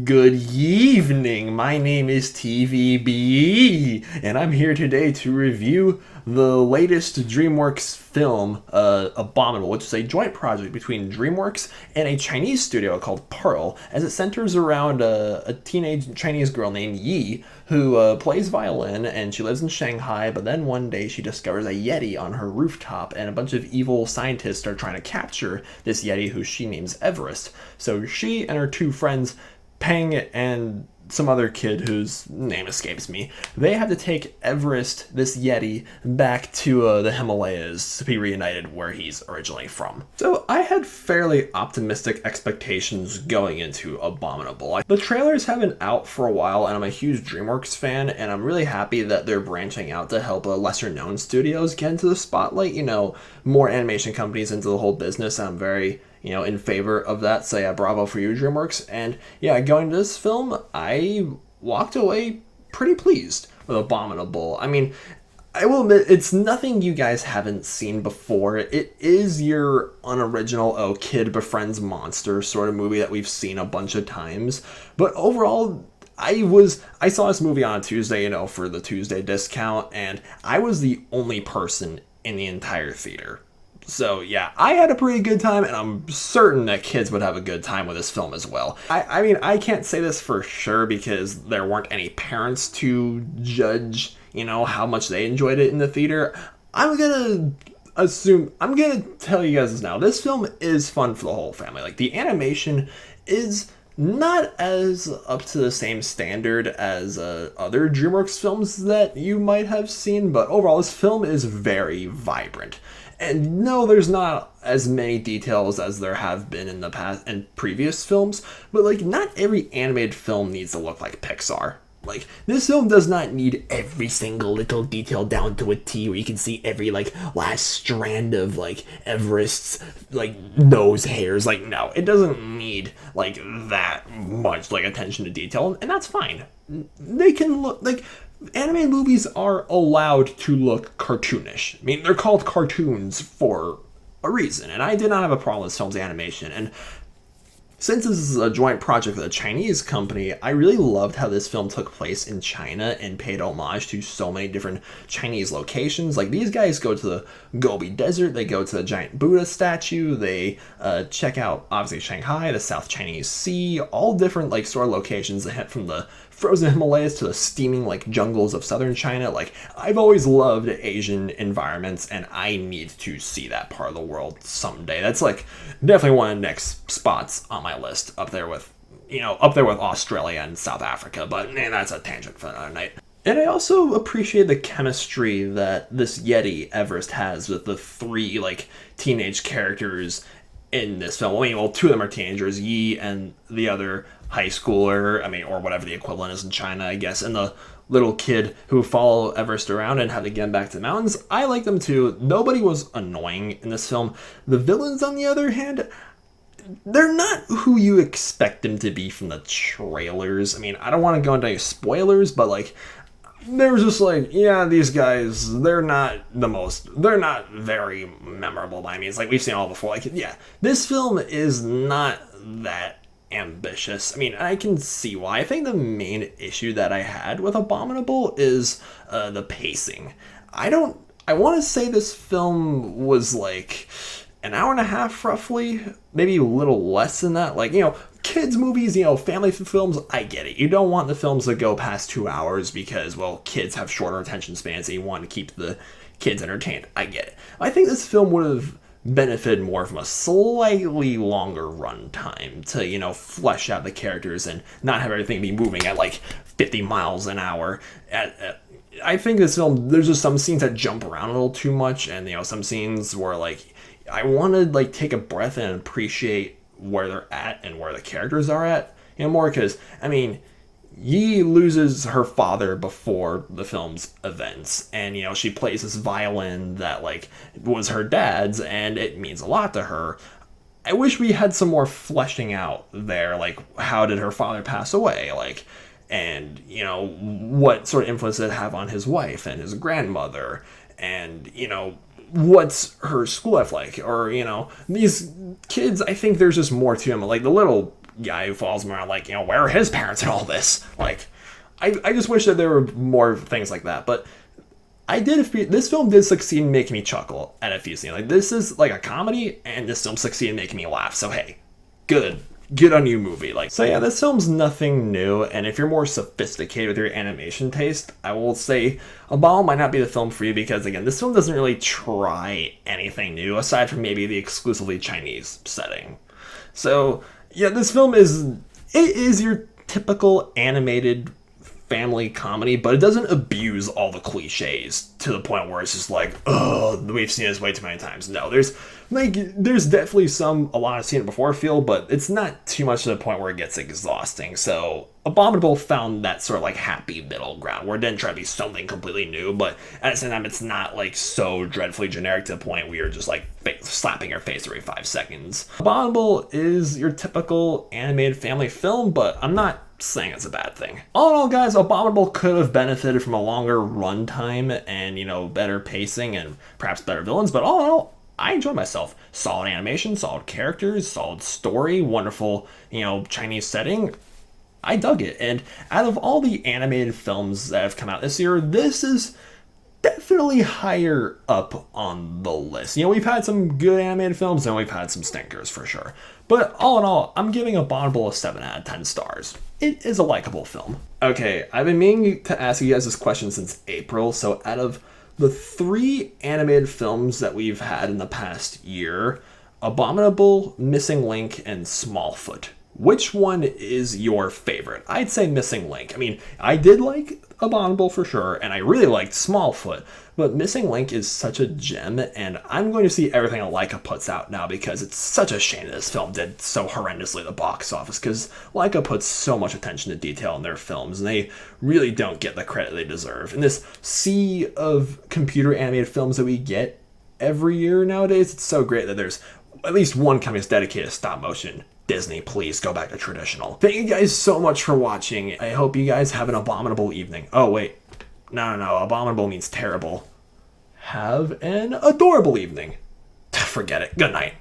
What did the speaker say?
Good evening. My name is TVB, and I'm here today to review the latest Dreamworks film, Abominable, which is a joint project between Dreamworks and a Chinese studio called Pearl, as it centers around a teenage Chinese girl named Yi, who plays violin, and she lives in Shanghai, but then one day she discovers a Yeti on her rooftop, and a bunch of evil scientists are trying to capture this Yeti, who she names Everest. So she and her two friends, Peng and some other kid whose name escapes me, they have to take Everest, this Yeti, back to the Himalayas to be reunited where he's originally from. So I had fairly optimistic expectations going into Abominable. The trailers have been out for a while, and I'm a huge Dreamworks fan, and I'm really happy that they're branching out to help lesser known studios get into the spotlight, more animation companies into the whole business, and I'm very in favor of that. So yeah, bravo for you, Dreamworks. And yeah, going to this film, I walked away pretty pleased with Abominable. I mean, I will admit, it's nothing you guys haven't seen before. It is your unoriginal, kid befriends monster sort of movie that we've seen a bunch of times. But overall, I saw this movie on a Tuesday, for the Tuesday discount, and I was the only person in the entire theater. So yeah, I had a pretty good time, and I'm certain that kids would have a good time with this film as well. I mean, I can't say this for sure because there weren't any parents to judge, how much they enjoyed it in the theater. I'm gonna tell you guys this now. This film is fun for the whole family. Like, the animation is not as up to the same standard as other Dreamworks films that you might have seen, but overall, this film is very vibrant. And no, there's not as many details as there have been in the past and previous films, but not every animated film needs to look like Pixar. This film does not need every single little detail down to a T, where you can see every last strand of Everest's nose hairs. No, it doesn't need that much attention to detail, and that's fine. They can look animated movies are allowed to look cartoonish. I mean, they're called cartoons for a reason, and I did not have a problem with this film's animation. And since this is a joint project with a Chinese company, I really loved how this film took place in China and paid homage to so many different Chinese locations. These guys go to the Gobi Desert, they go to the giant Buddha statue, they check out, obviously, Shanghai, the South Chinese Sea, all different, sort of locations that hit from the frozen Himalayas to the steaming, jungles of southern China. I've always loved Asian environments, and I need to see that part of the world someday. That's, definitely one of the next spots on my list, up there with Australia and South Africa, but man, that's a tangent for another night. And I also appreciate the chemistry that this Yeti Everest has with the three teenage characters in this film. I mean, well, two of them are teenagers, Yi and the other high schooler, or whatever the equivalent is in China, I guess, and the little kid who follow Everest around and have to get him back to the mountains. I like them too. Nobody was annoying in this film. The villains, on the other hand, they're not who you expect them to be from the trailers. I mean, I don't want to go into any spoilers, but they were just these guys, they're not very memorable by me. It's we've seen all before. This film is not that ambitious. I mean, I can see why. I think the main issue that I had with Abominable is the pacing. I want to say this film was an hour and a half roughly, maybe a little less than that. Kids movies, family films, I get it. You don't want the films to go past 2 hours because, well, kids have shorter attention spans and you want to keep the kids entertained. I get it. I think this film would have benefited more from a slightly longer run time to, flesh out the characters and not have everything be moving at 50 miles an hour. I think this film, there's just some scenes that jump around a little too much, and, some scenes where, I want to, take a breath and appreciate where they're at and where the characters are at, more, because, I mean, Yi loses her father before the film's events, and she plays this violin that was her dad's, and it means a lot to her. I wish we had some more fleshing out there, how did her father pass away, and what sort of influence did it have on his wife and his grandmother, and what's her school life like, or these kids. I think there's just more to them. The little guy who follows him around, like, where are his parents and all this? Like, I just wish that there were more things like that. But this film did succeed in making me chuckle at a few scenes. Like, this is like a comedy, and this film succeeded in making me laugh. So hey, good on you, movie. Like, so yeah, this film's nothing new, and if you're more sophisticated with your animation taste, I will say Abominable might not be the film for you, because again, this film doesn't really try anything new aside from maybe the exclusively Chinese setting. So yeah, this film is your typical animated family comedy, but it doesn't abuse all the cliches to the point where it's just like, oh, we've seen this way too many times. No, there's definitely a lot of seen it before feel, but it's not too much to the point where it gets exhausting. So Abominable found that sort of like happy middle ground where it didn't try to be something completely new, but at the same time it's not like so dreadfully generic to the point where you're just like slapping your face every 5 seconds. Abominable is your typical animated family film, but I'm not saying it's a bad thing. All in all, guys, Abominable could have benefited from a longer runtime and, better pacing and perhaps better villains, but all in all, I enjoyed myself. Solid animation, solid characters, solid story, wonderful, Chinese setting. I dug it. And out of all the animated films that have come out this year, this is definitely higher up on the list. We've had some good animated films and we've had some stinkers for sure. But all in all, I'm giving Abominable a 7 out of 10 stars. It is a likable film. Okay, I've been meaning to ask you guys this question since April. So out of the 3 animated films that we've had in the past year, Abominable, Missing Link, and Smallfoot, which one is your favorite? I'd say Missing Link. I mean, I did like Abominable for sure, and I really liked Smallfoot, but Missing Link is such a gem, and I'm going to see everything that Laika puts out now, because it's such a shame that this film did so horrendously at the box office, because Laika puts so much attention to detail in their films, and they really don't get the credit they deserve. In this sea of computer animated films that we get every year nowadays, it's so great that there's at least one company that's dedicated to stop motion. Disney, please go back to traditional. Thank you guys so much for watching. I hope you guys have an abominable evening. Oh, wait. No. Abominable means terrible. Have an adorable evening. Forget it. Good night.